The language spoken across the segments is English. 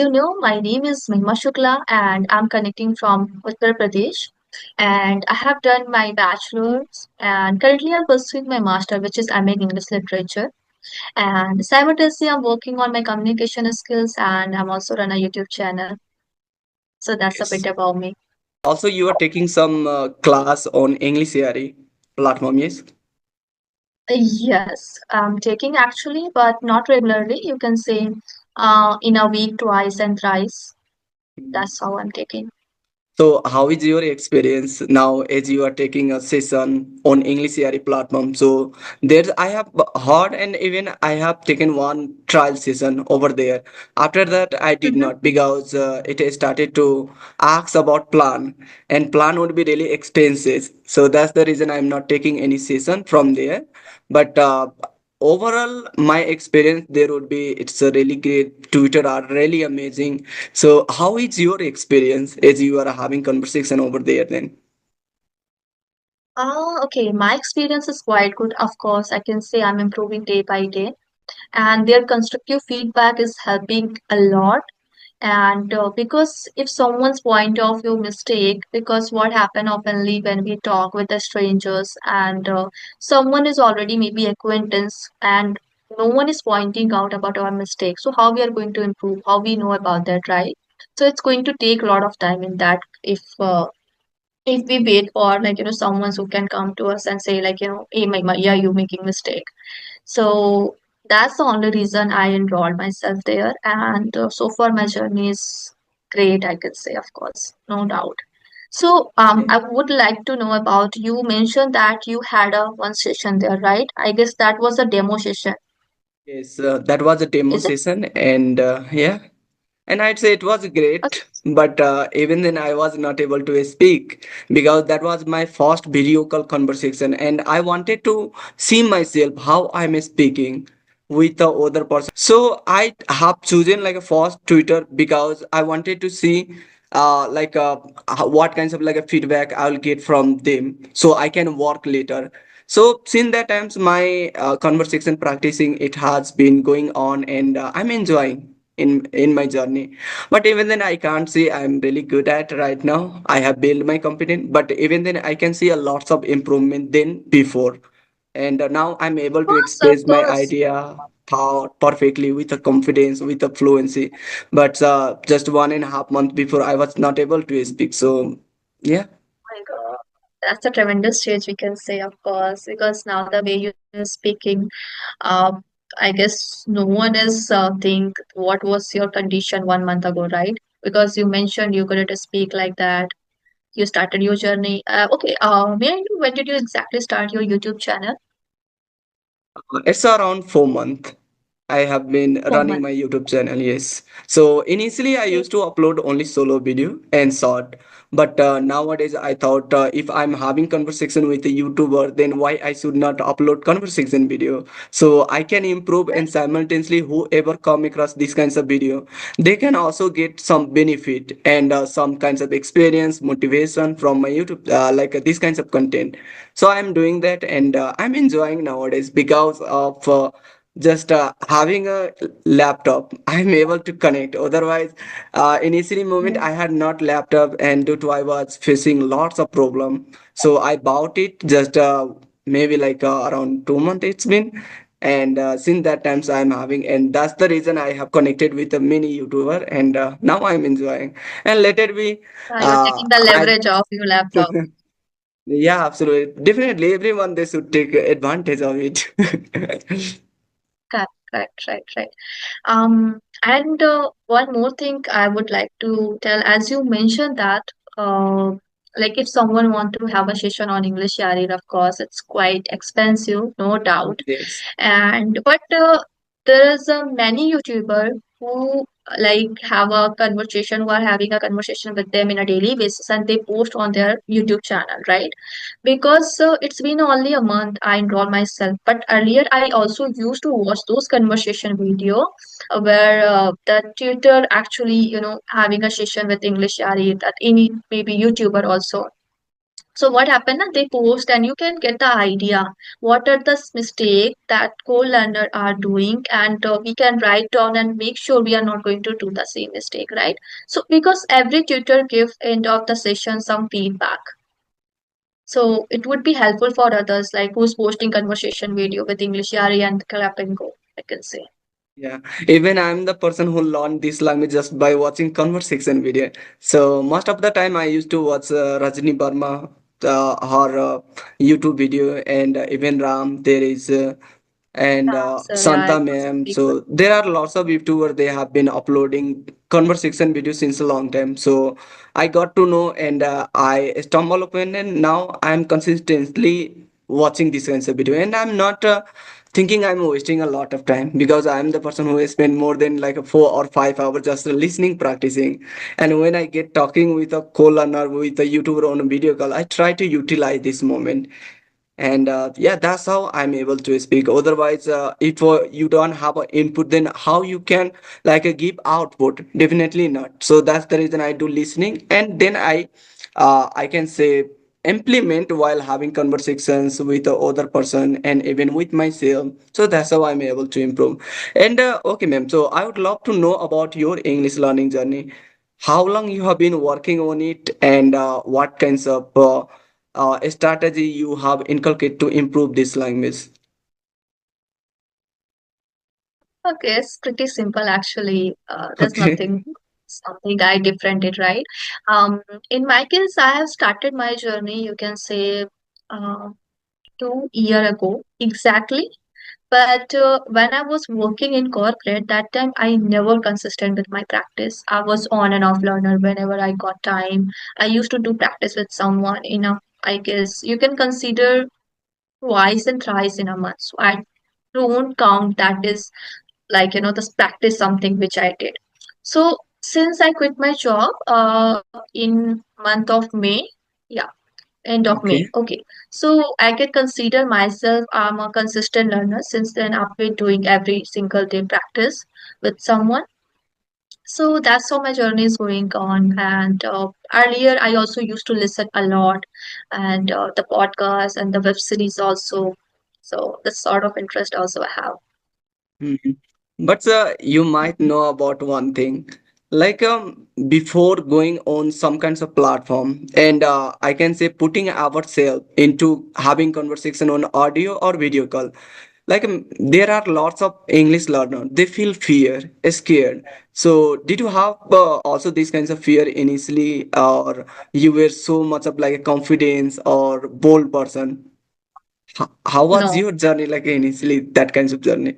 you know, my name is Mahima Shukla and I'm connecting from Uttar Pradesh. And I have done my bachelor's and currently I'm pursuing my master, which is MA in English Literature. And simultaneously, I'm working on my communication skills and I'm also run a YouTube channel. So that's a bit Yes. about me. Also, you are taking some class on English ARE platform, yes? Yes, I'm taking actually, but not regularly. You can say in a week, twice and thrice. That's how I'm taking. So, how is your experience now as you are taking a session on English ARE platform? So, there's I have heard and even I have taken one trial session over there. After that, I did Mhm. not because it has started to ask about plan, and plan would be really expensive. So that's the reason I'm not taking any session from there. But overall, my experience there would be it's a really great. Twitter are really amazing. So, how is your experience as you are having conversation over there then? Okay, my experience is quite good. Of course, I can say I'm improving day by day, and their constructive feedback is helping a lot. And because if someone's point of view mistake, because what happen oftenly when we talk with the strangers and someone is already maybe acquaintance and no one is pointing out about our mistake. So how we are going to improve? How we know about that, right? So it's going to take a lot of time in that if we wait for like someone who can come to us and say like hey yeah, you making mistake. So that's the only reason I enrolled myself there. And so far, my journey is great, I could say, of course, no doubt. So I would like to know about you mentioned that you had a one session there, right? I guess that was a demo session, Yes, that was a demo is it? session, and yeah, and I'd say it was great, but even then I was not able to speak because that was my first video call conversation, and I wanted to see myself how I'm speaking with the other person. So I have chosen like a first Twitter because I wanted to see what kinds of like a feedback I'll get from them, so I can work later. So since that times my conversation practicing it has been going on, and I'm enjoying in my journey. But even then I can't say I'm really good at right now. I have built my competence, but even then I can see a lots of improvement than before. And now I'm able to Of express my course. idea thought perfectly with a confidence, with a fluency. But just 1.5 months before I was not able to speak. So yeah. My God. That's a tremendous change, we can say, of course, because now the way you're speaking, uh, I guess no one is think what was your condition 1 month ago, right? Because you mentioned you couldn't speak like that. You started your journey. Okay, may I know when did you exactly start your YouTube channel? It's around 4 months. I have been Four running months. my YouTube channel, yes. So initially I Okay. used to upload only solo video and short. But nowadays I thought if I'm having conversation with a YouTuber, then why I should not upload conversation video? So I can improve, and simultaneously whoever come across these kinds of video, they can also get some benefit and some kinds of experience, motivation from my YouTube, these kinds of content. So I'm doing that, and I'm enjoying nowadays because of just having a laptop. I'm able to connect. Otherwise, initially moment Mm. I had not laptop, and due to I was facing lots of problem. So I bought it just maybe like around 2 months it's been. And since that times I'm having, and that's the reason I have connected with a mini YouTuber, and now I'm enjoying. And let it be, You're taking the I leverage of your laptop. yeah, absolutely. Definitely, everyone they should take advantage of it. Correct, correct, right, right. And one more thing I would like to tell, as you mentioned that, uh, like if someone want to have a session on English Yarir, of course, it's quite expensive, no doubt. Yes. And but there is a many YouTuber who like have a conversation, who are having a conversation with them in a daily basis, and they post on their YouTube channel, right? Because it's been only a month I enrolled myself, but earlier I also used to watch those conversation video where the tutor actually having a session with English Yari, that any maybe YouTuber also. So what happened na, they post and you can get the idea what are the mistake that co-learner are doing, and we can write down and make sure we are not going to do the same mistake, right? So because every tutor give end of the session some feedback, so it would be helpful for others like who's posting conversation video with English Yari and Clap and Go, I can say. Yeah, even I'm the person who learned this language just by watching conversation video. So most of the time I used to watch Rajni Barma, her YouTube video, and even Ram. There is and So yeah, Santa it was ma'am. people. So there are lots of YouTubers. They have been uploading conversation videos since a long time. So I got to know, and I stumble upon, and now I'm consistently watching this kinds of video, and I'm not thinking I'm wasting a lot of time because I'm the person who has spent more than like 4 or 5 hours just listening, practicing. And when I get talking with a co-learner, with a YouTuber on a video call, I try to utilize this moment. And yeah, that's how I'm able to speak. Otherwise if you don't have an input, then how you can like give output? Definitely not. So that's the reason I do listening, and then I can say implement while having conversations with the other person and even with myself. So that's how I'm able to improve. And okay ma'am, so I would love to know about your English learning journey. How long you have been working on it, and what kinds of strategy you have inculcated to improve this language? Okay, it's pretty simple actually. There's Okay. nothing something I different it, right? Um, in my case, I have started my journey, you can say, uh, 2 year ago exactly. But when I was working in corporate, that time I never consistent with my practice. I was on and off learner whenever I got time. I used to do practice with someone in a, I guess you can consider twice and thrice in a month. So I don't count that is like this practice something which I did. So since I quit my job in month of May, yeah, end of May. Okay. Okay. So I can consider myself I'm a consistent learner. Since then I've been doing every single day practice with someone. So that's how my journey is going on. And earlier I also used to listen a lot, and the podcast and the web series also. So this sort of interest also I have. Mhm. But you might know about one thing, like before going on some kinds of platform, and I can say putting ourselves into having conversation on audio or video call. Like there are lots of English learner. They feel fear, scared. So did you have also these kinds of fear initially, or you were so much of like a confidence or bold person? How was No. your journey like initially? That kinds of journey.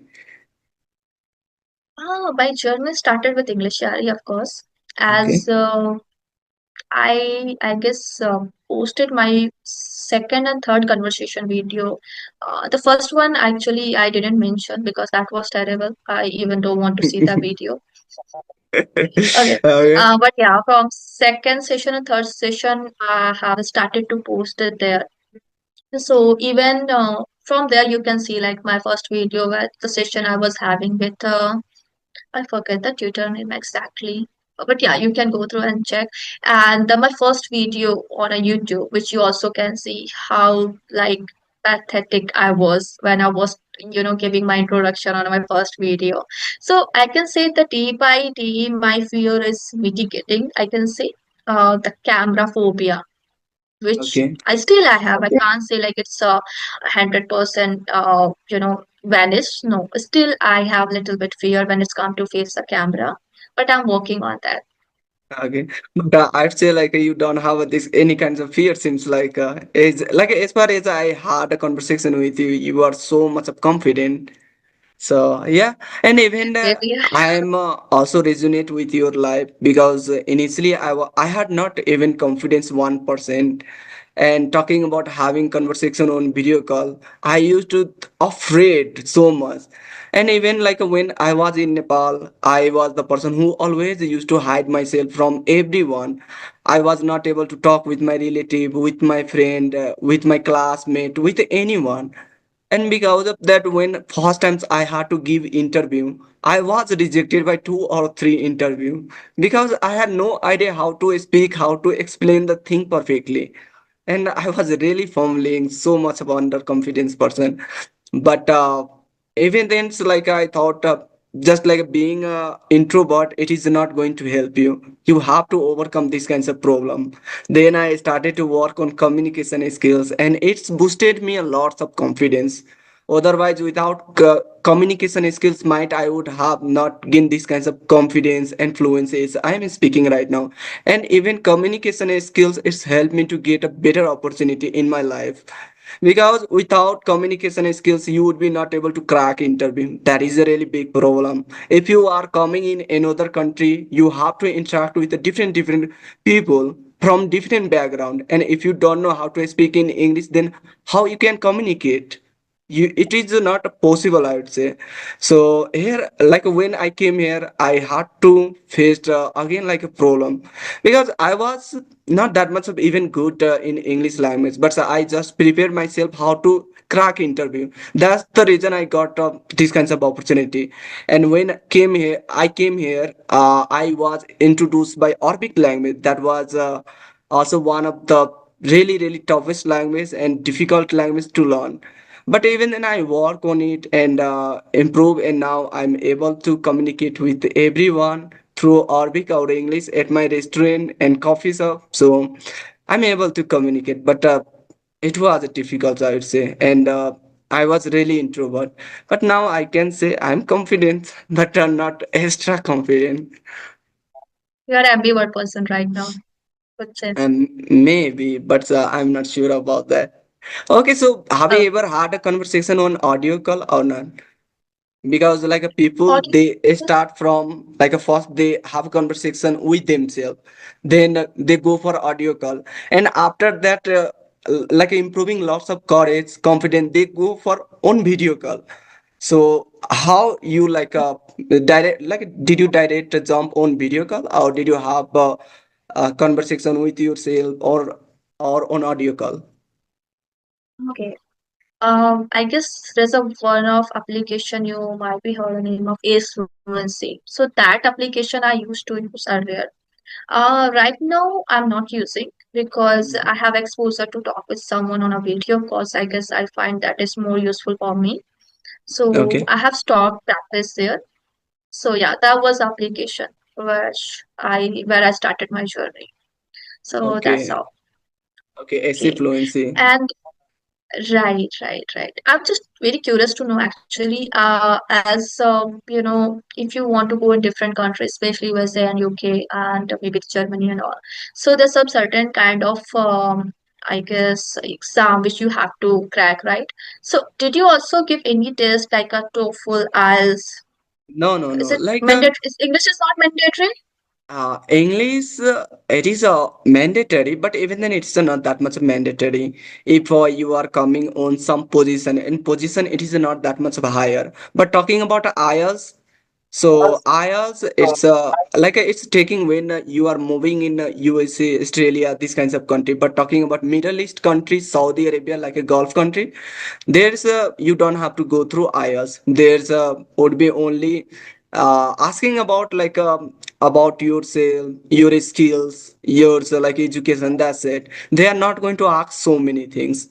My journey started with English Yari, of course, Okay. as I guess posted my second and third conversation video. The first one actually I didn't mention because that was terrible. I even don't want to see the video. Okay. Okay. But yeah, from second session and third session, I have started to post it there. So even from there, you can see like my first video where the session I was having with I forget the tutor name exactly. But yeah, you can go through and check. And my first video on a YouTube, which you also can see how like pathetic I was when I was, giving my introduction on my first video. So I can say that day by day, my fear is mitigating. I can say the camera phobia, which Okay. I have. I can't say like it's a 100% vanished. No, still I have little bit fear when it's come to face the camera, but I'm working on that. Okay. But I'd say like you don't have this any kinds of fear. Seems like is like as far as I had a conversation with you, you are so much of confident. So yeah, and even Maybe. I'm also resonate with your life because initially I had not even confidence 1%, and talking about having conversation on video call, I used to afraid so much. And even like when I was in Nepal, I was the person who always used to hide myself from everyone. I was not able to talk with my relative, with my friend, with my classmate, with anyone. And because of that, when first times I had to give interview, I was rejected by 2 or 3 interview because I had no idea how to speak, how to explain the thing perfectly. and I was really fumbling so much of underconfidence person. But even then, it's like I thought, just like being a introvert, it is not going to help you. You have to overcome these kinds of problem. Then I started to work on communication skills, and it's boosted me a lot of confidence. Otherwise, without communication skills, might I would have not gained these kinds of confidence and fluencies I am speaking right now. And even communication skills, it's helped me to get a better opportunity in my life. Because without communication skills, you would be not able to crack interview. That is a really big problem. If you are coming in another country, you have to interact with a different people from different background. And if you don't know how to speak in English, then how you can communicate? It is not possible, I would say. So here, like when I came here, I had to face again like a problem, because I was not that much of even good in English language, but I just prepared myself how to crack interview. That's the reason I got these kinds of opportunity. And when I came here, I was introduced by Arabic language. That was also one of the really toughest language and difficult language to learn. But even then I work on it and improve, and now I'm able to communicate with everyone through Arabic or English at my restaurant and coffee shop. So I'm able to communicate, but it was difficult, I would say. And I was really introvert, but now I can say I'm confident but not extra confident. You are ambivert person right now, would say. Maybe, but I'm not sure about that. Okay, so have you Okay. ever had a conversation on audio call or not? Because like a people, Audio. they start from like a first they have a conversation with themselves, then they go for audio call, and after that like improving lots of courage confidence, they go for on video call. So how you like direct, like did you direct jump on video call, or did you have a conversation with yourself, or on audio call? Okay. I guess there's a one-off application you might be heard the name of Ace Fluency. So that application I used to use earlier. Right now I'm not using because I have exposure to talk with someone on a video calls. I guess I find that is more useful for me. So Okay. I have stopped practice there. So yeah, that was application where I started my journey. So that's Okay. how. Okay, essay Okay. fluency. And right. I'm just very curious to know actually, as if you want to go in different countries, especially USA and UK and maybe Germany and all, so there's some certain kind of I guess exam which you have to crack, right? So did you also give any test like a TOEFL, IELTS? No, no, Is no. it Like mandatory? English is not mandatory? English, it is mandatory, but even then it's not that much mandatory. If you are coming on some position, in position it is not that much of a higher. But talking about IELTS, so IELTS, it's like it's taking when you are moving in USA, Australia, these kinds of country. But talking about Middle East countries, Saudi Arabia, like a Gulf country, there's a you don't have to go through IELTS. There's a would be only asking about like about yourself, your skills, yours like education. That's it. They are not going to ask so many things.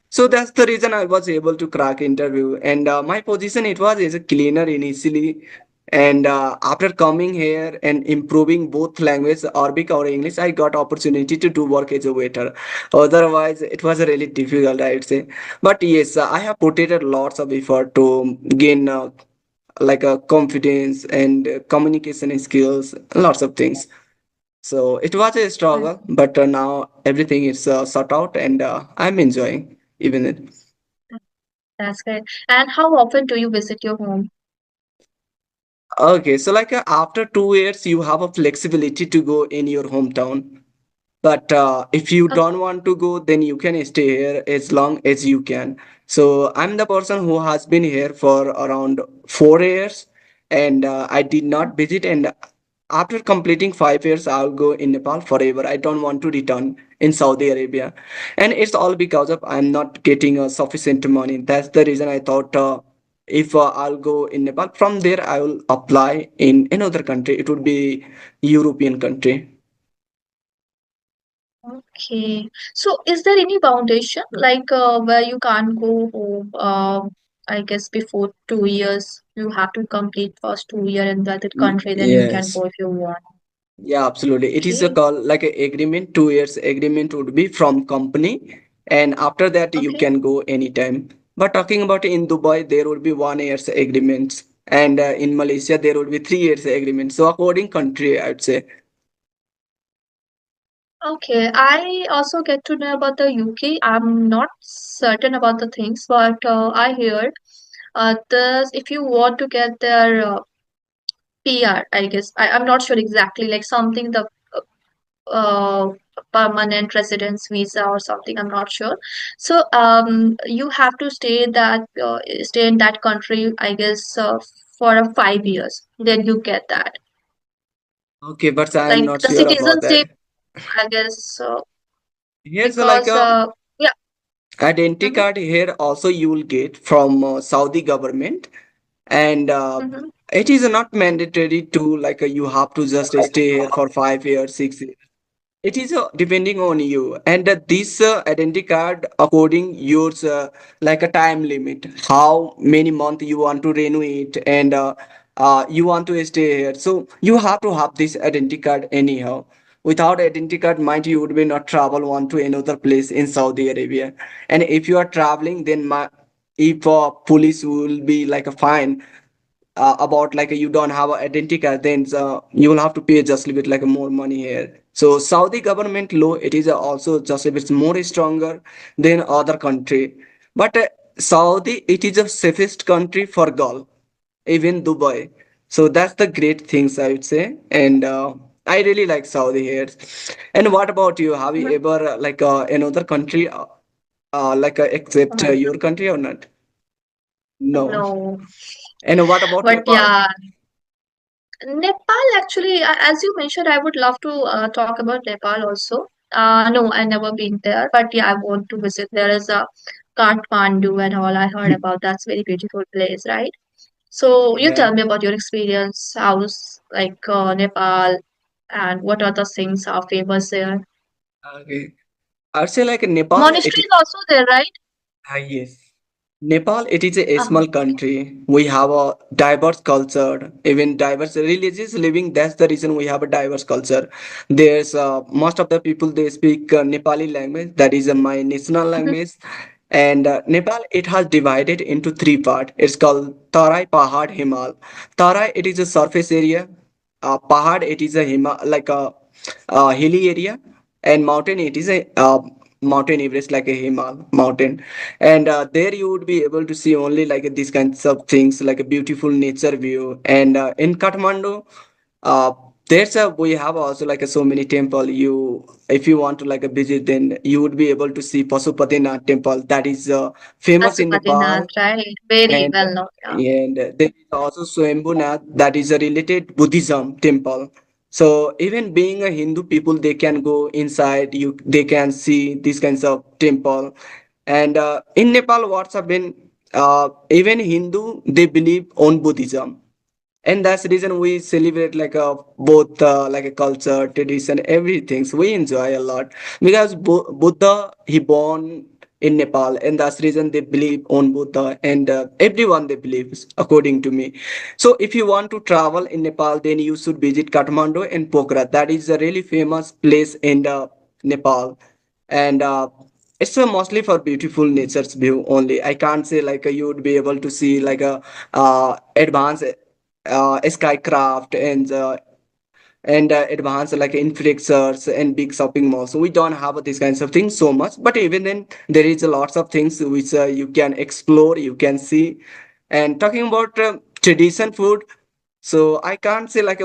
So that's the reason I was able to crack interview. And my position it was as a cleaner initially. And after coming here and improving both language, Arabic or English, I got opportunity to do work as a waiter. Otherwise, it was really difficult, I would say. But yes, I have put it a lots of effort to gain like a confidence and communication skills, lots of things. So it was a Mm, struggle, but now everything is sorted out, and I'm enjoying even it. that's great. And how often do you visit your home? Okay, so like after 2 years, you have a flexibility to go in your hometown. But if you Okay. don't want to go, then you can stay here as long as you can. So I'm the person who has been here for around 4 years, and I did not visit. And after completing 5 years, I'll go in Nepal forever. I don't want to return in Saudi Arabia, and it's all because of I'm not getting sufficient money. That's the reason I thought. If I'll go in Nepal, from there I will apply in another country. It would be European country. Okay. So is there any foundation like where you can't go home? I guess before 2 years, you have to complete first 2 year in the other country, then you can Yes. go if you want. Yeah, absolutely. It is a Okay. call like a agreement. 2 years agreement would be from company, and after that you Okay. can go anytime. But talking about in Dubai, there would be 1 year's agreements, and in Malaysia there would be 3 years agreement. So according country, I'd say. Okay. I also get to know about the UK. I'm not certain about the things, but I heard this if you want to get their PR, I guess I'm not sure exactly, like something the uh, permanent residence visa or something. I'm not sure. So you have to stay in that country, I guess, for 5 years. Then you get that, Okay, but I'm like not the sure about citizenship, that. I guess, Here's like because a yeah. identity Mm-hmm, card here also you will get from Saudi government, and mm-hmm. it is not mandatory to like you have to just stay here for 5 years, 6 years. It is depending on you, and this identity card according yours like a time limit, how many month you want to renew it, and you want to stay here. So you have to have this identity card anyhow. Without identity card, mind you would be not travel one to another place in Saudi Arabia. And if you are traveling, then if police will be like a fine about like you don't have an identity card, then you will have to pay just a little bit like more money here. So Saudi government law, it is also just a bit more stronger than other country. But Saudi, it is the safest country for girl, even Dubai. So that's the great things I would say, and I really like Saudi here. And what about you? Have you ever like another country like except your country or not? No. No, And what about but Nepal? yeah, Nepal actually, as you mentioned, I would love to talk about Nepal also. No, I never been there, but yeah, I want to visit. There is a Kathmandu and all I heard about. That's very beautiful place, right? So you Yeah. tell me about your experience. How's like Nepal and what other things are famous there? Okay. I'd say like Nepal, Monastery is also there, right? yes. Nepal, it is a Uh-huh. small country. We have a diverse culture, even diverse religious living. That's the reason we have a diverse culture. There's most of the people they speak Nepali language. That is my national Mhm. language. And Nepal, it has divided into three parts. It's called Tarai, Pahad, Himal. Tarai, it is a surface area. Pahad, it is a like a hilly area, and mountain, it is a mountain Everest, like a Himal mountain. And there you would be able to see only like these kinds of things, like a beautiful nature view. And in Kathmandu, uh, there's a we have also like so many temple. You if you want to like visit, then you would be able to see Pasupatinath temple, that is famous in Pashupatinath, Nepal. right? Very And well known. Yeah. there is also Swambhunath, that is a related Buddhism temple. So even being a Hindu people, they can go inside. They can see these kinds of temple. And in Nepal, what's happened? Even Hindu, they believe on Buddhism, and that's the reason we celebrate like a both like a culture, tradition, everything. So we enjoy a lot because Buddha, he born in Nepal, and that's the reason they believe on Buddha, and everyone they believe according to me. So if you want to travel in Nepal, then you should visit Kathmandu and Pokhara. That is a really famous place in Nepal. And it's mostly for beautiful nature's view only. I can't say like you would be able to see like a advanced skycraft and advanced like infrastructures and big shopping malls. So we don't have these kinds of things so much, but even then there is a lots of things which you can explore, you can see. And talking about tradition food, so I can't say like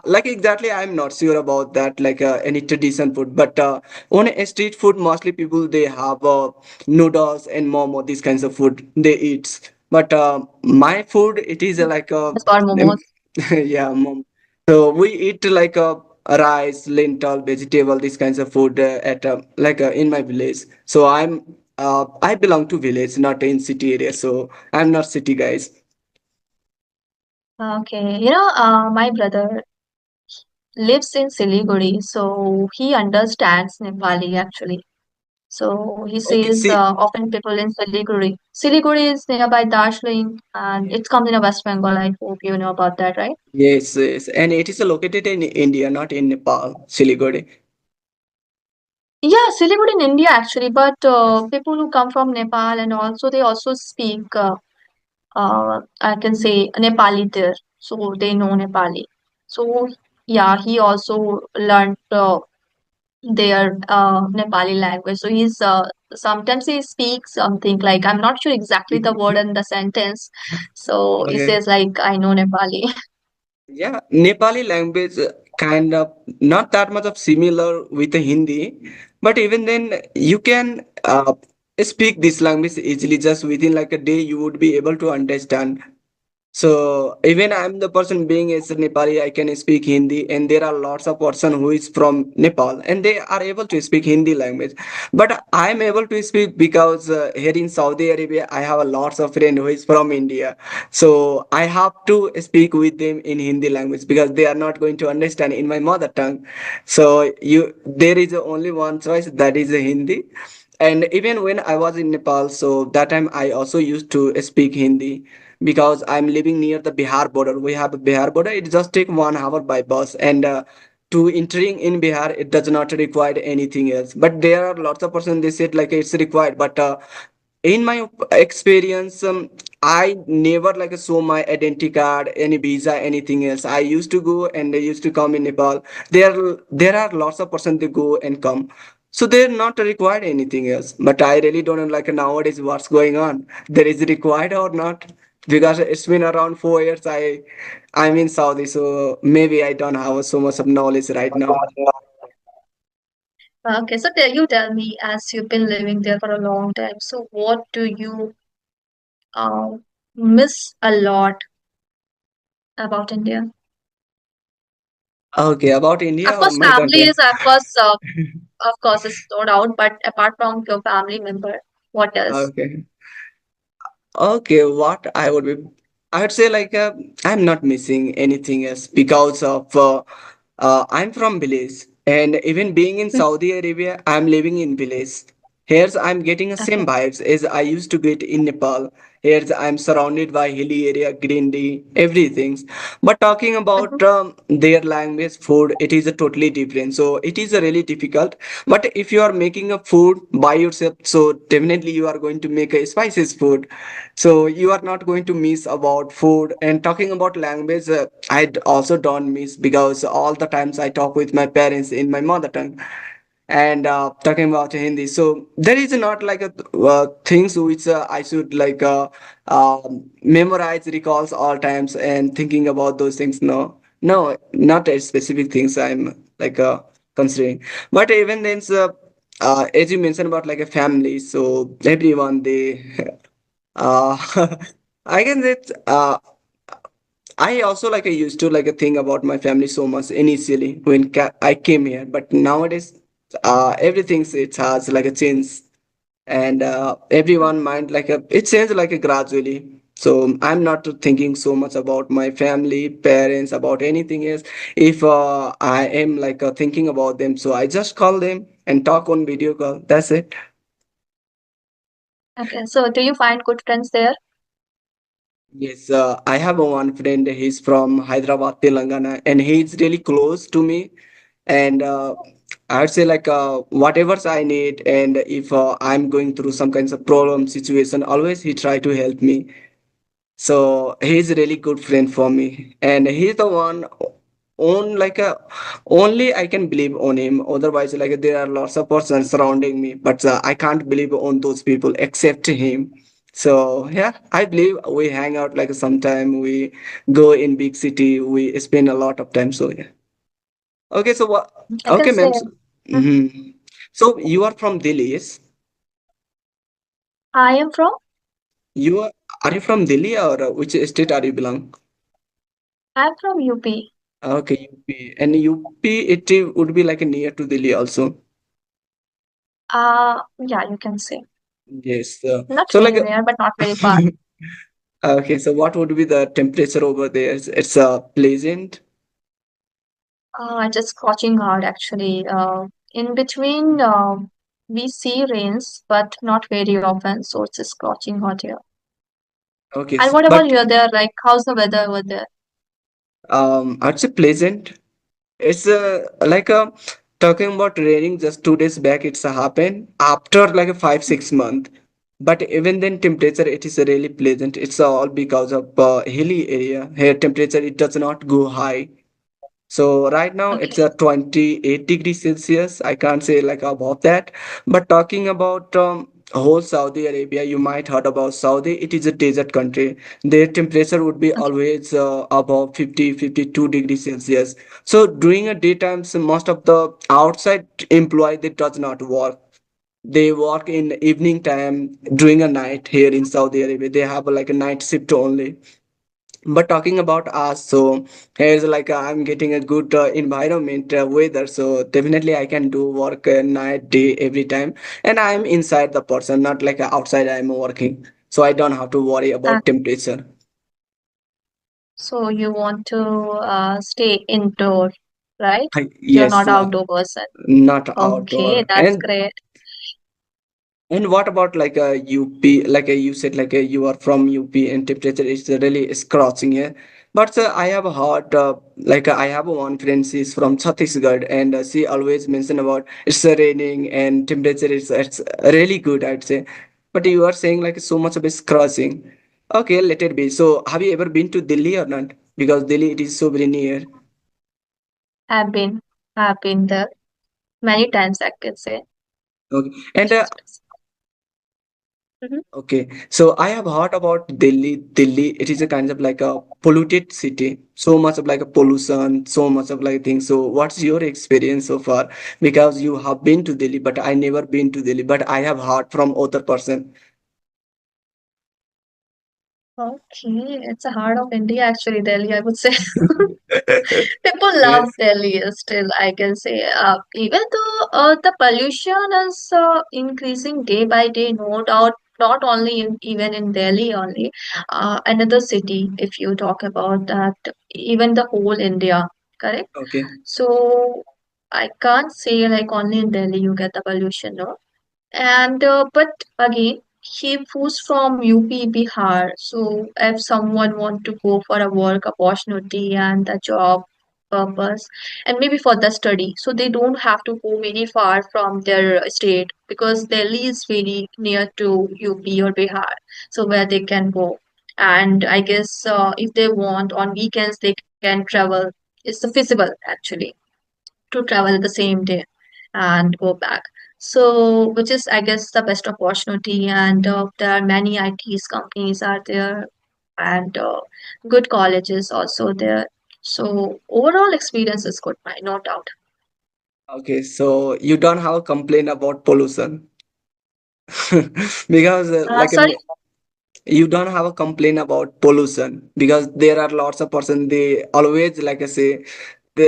like exactly. I'm not sure about that like any tradition food, but on a street food, mostly people they have noodles and momo. These kinds of food they eat. But my food, it is like As for momos. yeah, mom. So we eat like a rice, lentil, vegetable, these kinds of food at like in my village. So I belong to village, not in city area. So I'm not city guys. Okay, my brother lives in Siliguri, so he understands Nepali actually. So he Okay, says see, often people in Siliguri. Siliguri is nearby Darjeeling and it comes in a West Bengal. I hope you know about that, right? yes, yes, and it is located in India, not in Nepal, Siliguri. Yeah, Siliguri in India actually, but Yes. people who come from Nepal and also they also speak, I can say Nepali there, so they know Nepali. So yeah, he also learned their Nepali language. So he's sometimes he speaks something like I'm not sure exactly the word and the sentence. So he Okay. says like I know Nepali. Yeah, Nepali language kind of not that much of similar with the Hindi, but even then you can speak this language easily. Just within like a day, you would be able to understand. So even I'm the person being as a Nepali, I can speak Hindi, and there are lots of person who is from Nepal, and they are able to speak Hindi language. But I'm able to speak because here in Saudi Arabia, I have a lots of friend who is from India, so I have to speak with them in Hindi language because they are not going to understand in my mother tongue. So there is only one choice, that is Hindi. And even when I was in Nepal, so that time I also used to speak Hindi because I'm living near the Bihar border. We have a Bihar border. It just take 1 hour by bus, and to entering in Bihar, it does not require anything else. But there are lots of person they said like it's required, but in my experience, I never like show my identity card, any visa, anything else. I used to go and I used to come in Nepal. There are lots of person they go and come, so they're not required anything else. But I really don't know like nowadays what's going on. There is required or not, because it's been around 4 years. I'm in Saudi, so maybe I don't have so much of knowledge right now. Okay, so you tell me, as you've been living there for a long time, so what do you uh, miss a lot about India? Okay, about India Of or course, my family country? is of course, it's no doubt. But apart from your family member, what else? Okay. Okay, what I would be, I would say like I'm not missing anything else because of I'm from village, and even being in Mm, Saudi Arabia, I'm living in village. Here I'm getting the same okay. vibes as I used to get in Nepal. Here I'm surrounded by hilly area, greenery, everything. But talking Mhm. about their language, food, it is a totally different. So it is a really difficult. But if you are making a food by yourself, so definitely you are going to make a spices food. So you are not going to miss about food. And talking about language, also don't miss because all the times I talk with my parents in my mother tongue, and talking about Hindi. So there is not like a things which I should like memorize, recalls all times and thinking about those things. No, no, not a specific things I'm like considering. But even then, as you mentioned about like a family, so everyone they uh, I can say I also like I used to like a thing about my family so much initially when I came here, but nowadays everything it has like a change, and everyone mind like a it changed like a gradually. So I'm not thinking so much about my family, parents, about anything else. If I am like thinking about them, so I just call them and talk on video call. That's it. Okay. So do you find good friends there? Yes, I have a one friend. He's from Hyderabad, Telangana, and he's really close to me. And I'd say like whatever I need, and if I'm going through some kinds of problem situation, always he try to help me. So he's a really good friend for me, and he's the one on like a only I can believe on him. Otherwise, like there are lots of persons surrounding me, but I can't believe on those people except him. So yeah, I believe we hang out like sometime we go in big city, we spend a lot of time. So yeah. Okay, so what? I can Okay, say ma'am. So, mhm. So you are from Delhi, yes? I am from You are you from Delhi or which state are you belong? I'm from UP. Okay, UP. And UP, it would be like near to Delhi also. Yeah, you can say. Yes. Not So very like, near, but not very far. okay, so what would be the temperature over there? It's pleasant. Just scorching hot actually. In between, we see rains, but not very often, so it's just scorching hot here. Okay, And what about but you there? Like, how's the weather over there? I'd say pleasant. It's like talking about raining just 2 days back. It's happened after like a 5 6 month. But even then, temperature it is really pleasant. It's all because of hilly area. Here, temperature it does not go high. So right now Okay. it's a 28 degrees Celsius. I can't say like above that. But talking about whole Saudi Arabia, you might heard about Saudi. It is a desert country. Their temperature would be Okay. always above 50 52 degrees Celsius. So during a daytime, so most of the outside employee they does not work. They work in evening time during a night here in Saudi Arabia. They have like a night shift only. But talking about us, so here's like I'm getting a good environment weather, so definitely I can do work night day every time, and I'm inside the person, not like outside I'm working, so I don't have to worry And about temperature. so you want to stay indoor, right? You're Yes, not outdoor person. not Okay, outdoor. that's great. And what about like a UP? Like you said, like you are from UP and temperature is really scorching here. But I have heard, like I have one friend, she's from Chhattisgarh, and she always mention about it's raining and temperature is it's really good, I'd say. But you are saying like so much of scorching. Okay, let it be. So have you ever been to Delhi or not? Because Delhi it is so very near. Have been, have been there many times, I could say. Okay, and Just Mhm. okay, so I have heard about Delhi. Delhi, it is a kind of like a polluted city. So much of like a pollution, so much of like things. So what's your experience so far? Because you have been to Delhi, but I never been to Delhi, but I have heard from other person. Okay, it's a heart of India actually, Delhi, I would say. People love Yes. Delhi still, I can say. Even though the pollution is increasing day by day, no doubt, not only even in Delhi only, another city, if you talk about that, even the whole India, correct? Okay. So I can't say like only in Delhi you get the pollution, no? And but again, he who's from UP, Bihar. So if someone want to go for a work opportunity and a job purpose, and maybe for the study, so they don't have to go very far from their state because Delhi is very near to UP or Bihar, so where they can go. And I guess if they want on weekends, they can travel. It's feasible actually to travel the same day and go back. So, which is, I guess, the best opportunity. And there are many ITs companies are there, and good colleges also there. So, overall experience is good, no doubt. Okay, so you don't have a complaint about pollution because like Sorry, you don't have a complaint about pollution because there are lots of person they always like I say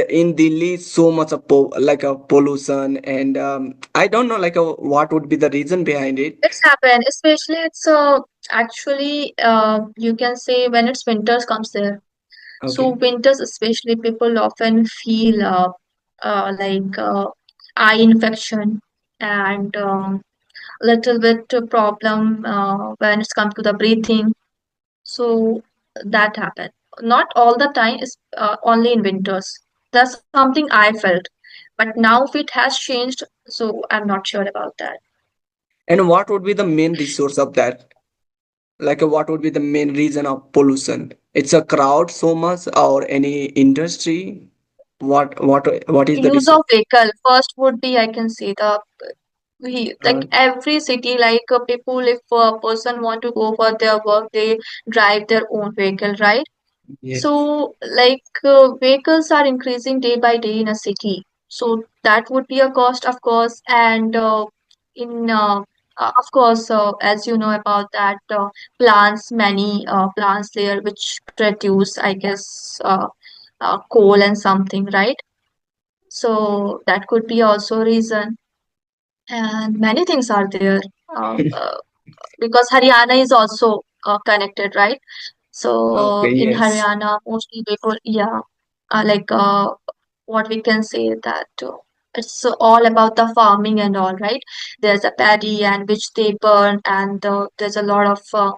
in Delhi so much of like a pollution and I don't know like what would be the reason behind it. it's happened. Especially, it's actually you can say when it's winters comes there. So Okay. winters, especially, people often feel like eye infection and little bit problem when it's come to the breathing. So that happened. Not all the time, it's only in winters. That's something I felt. But now if it has changed, so I'm not sure about that. And what would be the main resource of that? Like what would be the main reason of pollution? It's a crowd so much or any industry? What is the Use reason? of vehicle first would be, I can say, the we Uh, like every city, like people, if a person want to go for their work, they drive their own vehicle, right? yes. So, like, vehicles are increasing day by day in a city. So that would be a cost, of course. And in of course, as you know about that, plants, many plants there which produce, I guess, coal and something, right? So that could be also reason. And many things are there. Because Haryana is also connected, right? Okay, So in yes. Haryana, mostly people, yeah, like what we can say that it's all about the farming and all, right? There's a paddy and which they burn, and there's a lot of uh,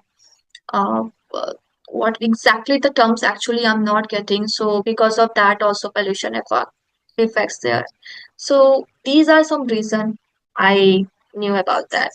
uh, what exactly the terms actually I'm not getting. So because of that, also pollution effects there. So these are some reason I knew about that.